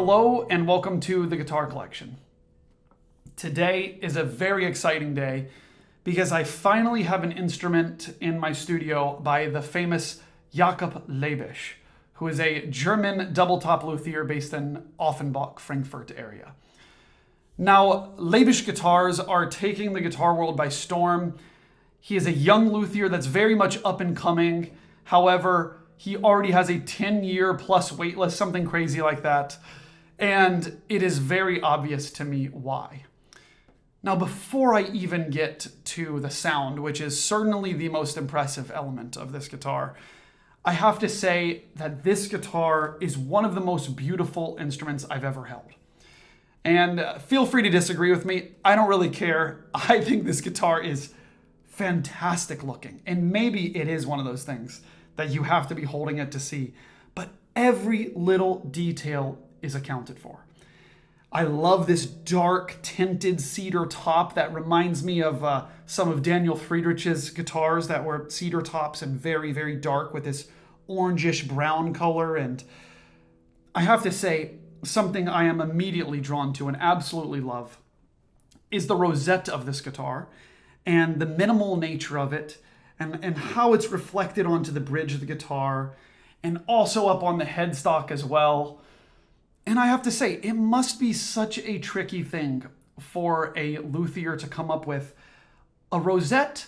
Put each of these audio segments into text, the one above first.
Hello and welcome to the Guitar Collection. Today is a very exciting day because I finally have an instrument in my studio by the famous Jakob Lebisch, who is a German double-top luthier based in Offenbach, Frankfurt area. Now, Lebisch guitars are taking the guitar world by storm. He is a young luthier that's very much up and coming. However, he already has a 10-year plus waitlist, something crazy like that. And it is very obvious to me why. Now, before I even get to the sound, which is certainly the most impressive element of this guitar, I have to say that this guitar is one of the most beautiful instruments I've ever held. And feel free to disagree with me. I don't really care. I think this guitar is fantastic looking. And maybe it is one of those things that you have to be holding it to see. But every little detail is accounted for. I love this dark tinted cedar top that reminds me of some of Daniel Friedrich's guitars that were cedar tops and very, very dark with this orangish brown color. And I have to say, something I am immediately drawn to and absolutely love is the rosette of this guitar and the minimal nature of it and how it's reflected onto the bridge of the guitar and also up on the headstock as well. And I have to say, it must be such a tricky thing for a luthier to come up with a rosette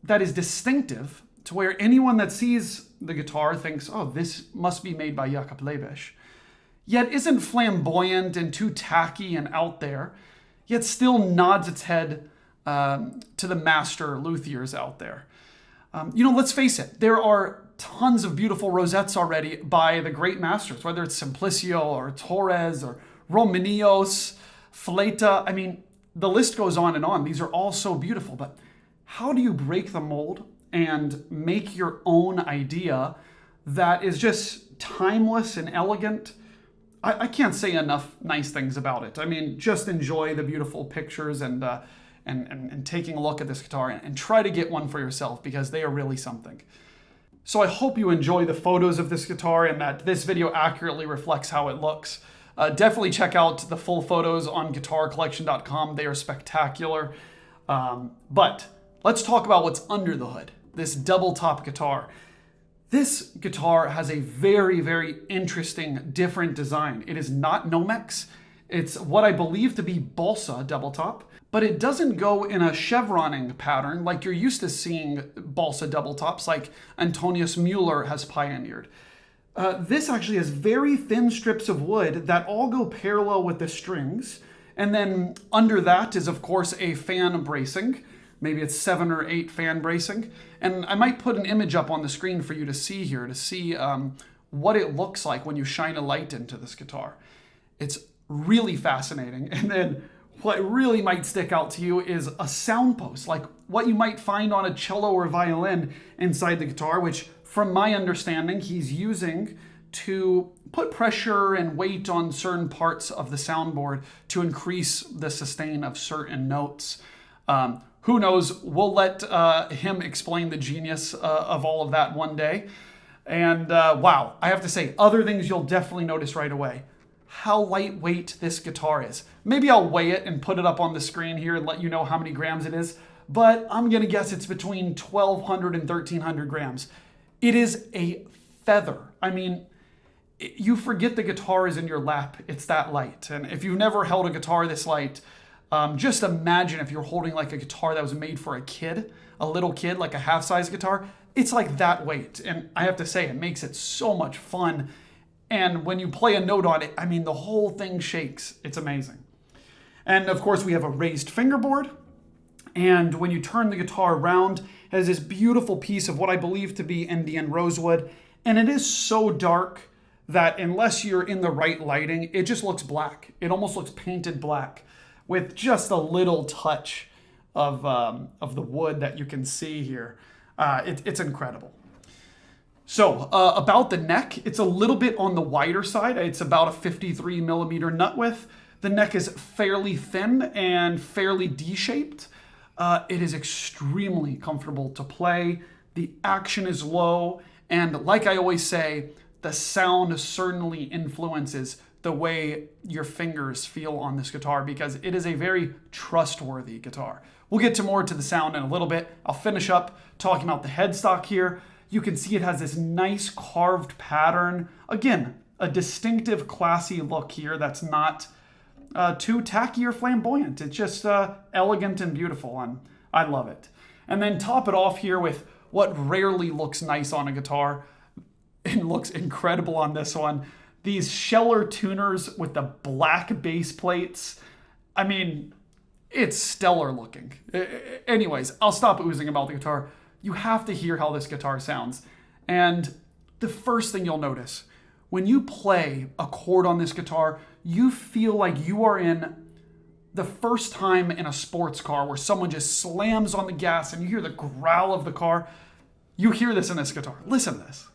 that is distinctive to where anyone that sees the guitar thinks, oh, this must be made by Jakob Lebisch, yet isn't flamboyant and too tacky and out there, yet still nods its head to the master luthiers out there. Let's face it, there are tons of beautiful rosettes already by the great masters, whether it's Simplicio or Torres or Romanios, Fleta. I mean, the list goes on and on. These are all so beautiful, but how do you break the mold and make your own idea that is just timeless and elegant? I can't say enough nice things about it. I mean, just enjoy the beautiful pictures and taking a look at this guitar and try to get one for yourself because they are really something. So I hope you enjoy the photos of this guitar and that this video accurately reflects how it looks. Definitely check out the full photos on guitarcollection.com. They are spectacular. But let's talk about what's under the hood, this double top guitar. This guitar has a very, very interesting, different design. It is not Nomex. It's what I believe to be balsa double top, but it doesn't go in a chevroning pattern like you're used to seeing balsa double tops like Antonius Müller has pioneered. This actually has very thin strips of wood that all go parallel with the strings. And then under that is, of course, a fan bracing. Maybe it's 7 or 8 fan bracing. And I might put an image up on the screen for you to see here, to see what it looks like when you shine a light into this guitar. It's really fascinating. And then what really might stick out to you is a soundpost, like what you might find on a cello or violin inside the guitar, which from my understanding, he's using to put pressure and weight on certain parts of the soundboard to increase the sustain of certain notes. Who knows? We'll let him explain the genius of all of that one day. And wow, I have to say, other things you'll definitely notice right away. How lightweight this guitar is. Maybe I'll weigh it and put it up on the screen here and let you know how many grams it is, but I'm gonna guess it's between 1,200 and 1,300 grams. It is a feather. I mean, you forget the guitar is in your lap. It's that light. And if you've never held a guitar this light, just imagine if you're holding like a guitar that was made for a kid, a little kid, like a half-size guitar. It's like that weight. And I have to say, it makes it so much fun. And when you play a note on it, I mean, the whole thing shakes. It's amazing. And of course, we have a raised fingerboard. And when you turn the guitar around, it has this beautiful piece of what I believe to be Indian rosewood. And it is so dark that unless you're in the right lighting, it just looks black. It almost looks painted black with just a little touch of the wood that you can see here. It's incredible. So about the neck, it's a little bit on the wider side. It's about a 53 millimeter nut width. The neck is fairly thin and fairly D-shaped. It is extremely comfortable to play. The action is low. And like I always say, the sound certainly influences the way your fingers feel on this guitar because it is a very trustworthy guitar. We'll get to more to the sound in a little bit. I'll finish up talking about the headstock here. You can see it has this nice carved pattern. Again, a distinctive, classy look here that's not too tacky or flamboyant. It's just elegant and beautiful, and I love it. And then top it off here with what rarely looks nice on a guitar. It looks incredible on this one. These Scheller tuners with the black base plates. I mean, it's stellar looking. Anyways, I'll stop oozing about the guitar. You have to hear how this guitar sounds. And the first thing you'll notice, when you play a chord on this guitar, you feel like you are in the first time in a sports car where someone just slams on the gas and you hear the growl of the car. You hear this in this guitar. Listen to this.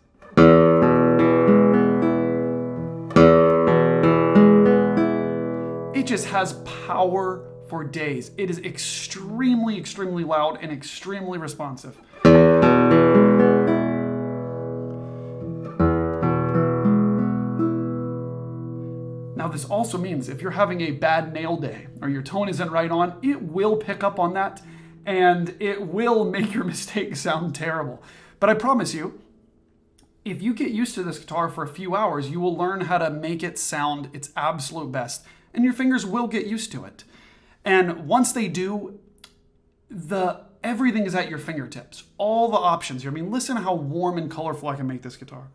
It just has power for days. It is extremely, extremely loud and extremely responsive. Now, this also means if you're having a bad nail day or your tone isn't right on, it will pick up on that and it will make your mistake sound terrible. But I promise you, if you get used to this guitar for a few hours, you will learn how to make it sound its absolute best, and your fingers will get used to it. And once they do, everything is at your fingertips. All the options here. I mean, listen how warm and colorful I can make this guitar.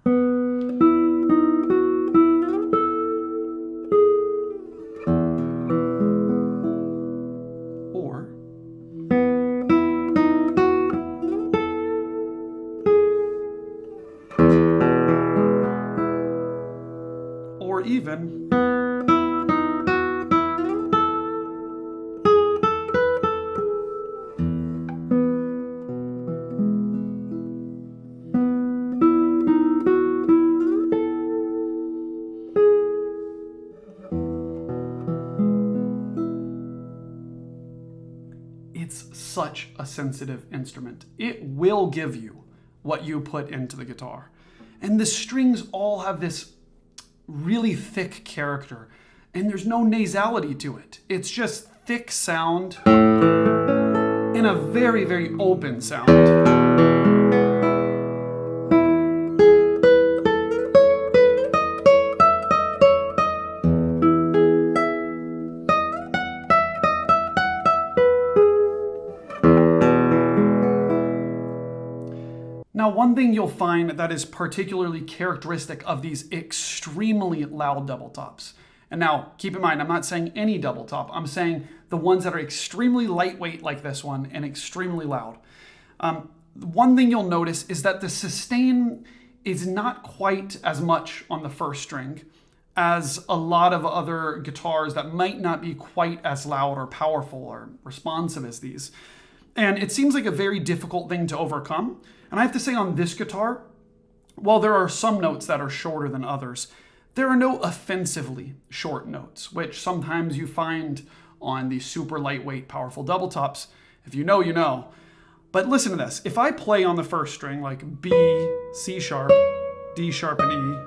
Or even it's such a sensitive instrument. It will give you what you put into the guitar. And the strings all have this really thick character, and there's no nasality to it. It's just thick sound in a very, very open sound. Now, one thing you'll find that is particularly characteristic of these extremely loud double tops. And now, keep in mind, I'm not saying any double top. I'm saying the ones that are extremely lightweight like this one and extremely loud. One thing you'll notice is that the sustain is not quite as much on the first string as a lot of other guitars that might not be quite as loud or powerful or responsive as these. And it seems like a very difficult thing to overcome. And I have to say on this guitar, while there are some notes that are shorter than others, there are no offensively short notes, which sometimes you find on the super lightweight, powerful double tops. If you know, you know. But listen to this. If I play on the first string, like B, C sharp, D sharp, and E,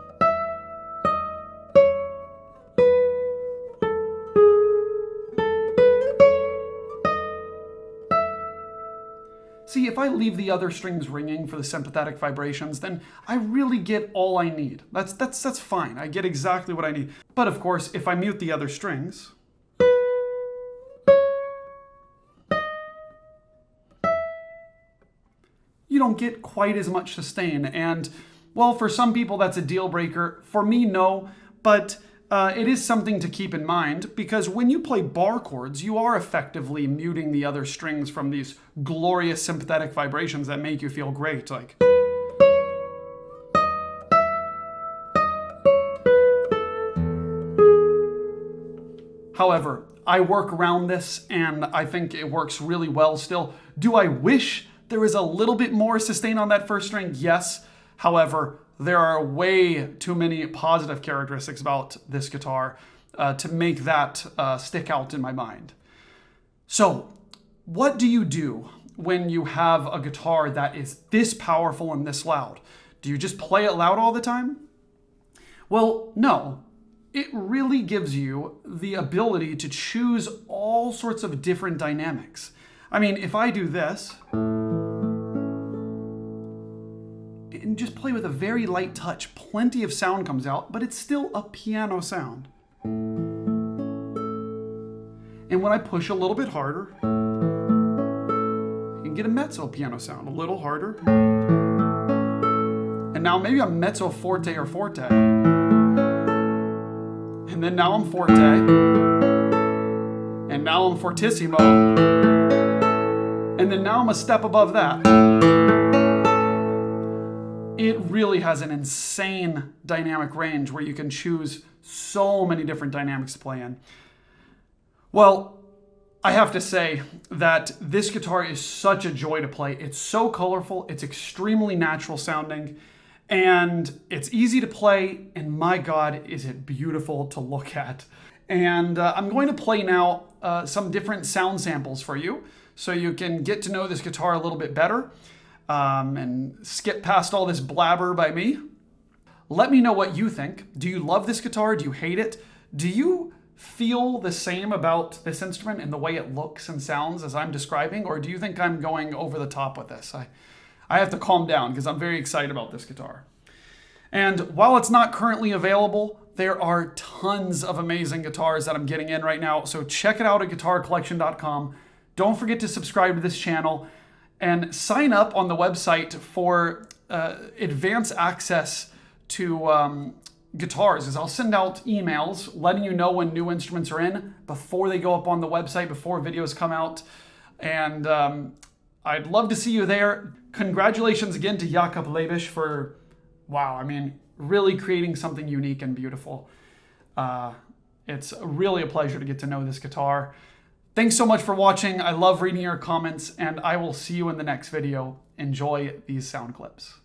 see, if I leave the other strings ringing for the sympathetic vibrations, then I really get all I need. That's fine. I get exactly what I need. But of course, if I mute the other strings, you don't get quite as much sustain. And well, for some people that's a deal breaker. For me, no. But it is something to keep in mind, because when you play bar chords, you are effectively muting the other strings from these glorious sympathetic vibrations that make you feel great. Like, however, I work around this and I think it works really well still. Do I wish there was a little bit more sustain on that first string? Yes. However, there are way too many positive characteristics about this guitar to make that stick out in my mind. So, what do you do when you have a guitar that is this powerful and this loud? Do you just play it loud all the time? Well, no. it really gives you the ability to choose all sorts of different dynamics. I mean, if I do this, and just play with a very light touch, plenty of sound comes out, but it's still a piano sound. And when I push a little bit harder, you can get a mezzo piano sound, a little harder. And now maybe I'm mezzo forte or forte. And then now I'm forte. And now I'm fortissimo. And then now I'm a step above that. It really has an insane dynamic range where you can choose so many different dynamics to play in. Well, I have to say that this guitar is such a joy to play. It's so colorful, it's extremely natural sounding, and it's easy to play, and my God, is it beautiful to look at. And I'm going to play now some different sound samples for you so you can get to know this guitar a little bit better and skip past all this blabber by me. Let me know what you think. Do you love this guitar? Do you hate it? Do you feel the same about this instrument and the way it looks and sounds as I'm describing, or do you think I'm going over the top with this? I have to calm down because I'm very excited about this guitar. And while it's not currently available, there are tons of amazing guitars that I'm getting in right now, so check it out at guitarcollection.com. Don't forget to subscribe to this channel and sign up on the website for advanced access to guitars, as I'll send out emails letting you know when new instruments are in before they go up on the website, before videos come out. And I'd love to see you there. Congratulations again to Jakob Lebisch for, wow, I mean, really creating something unique and beautiful. It's really a pleasure to get to know this guitar. Thanks so much for watching. I love reading your comments, and I will see you in the next video. Enjoy these sound clips.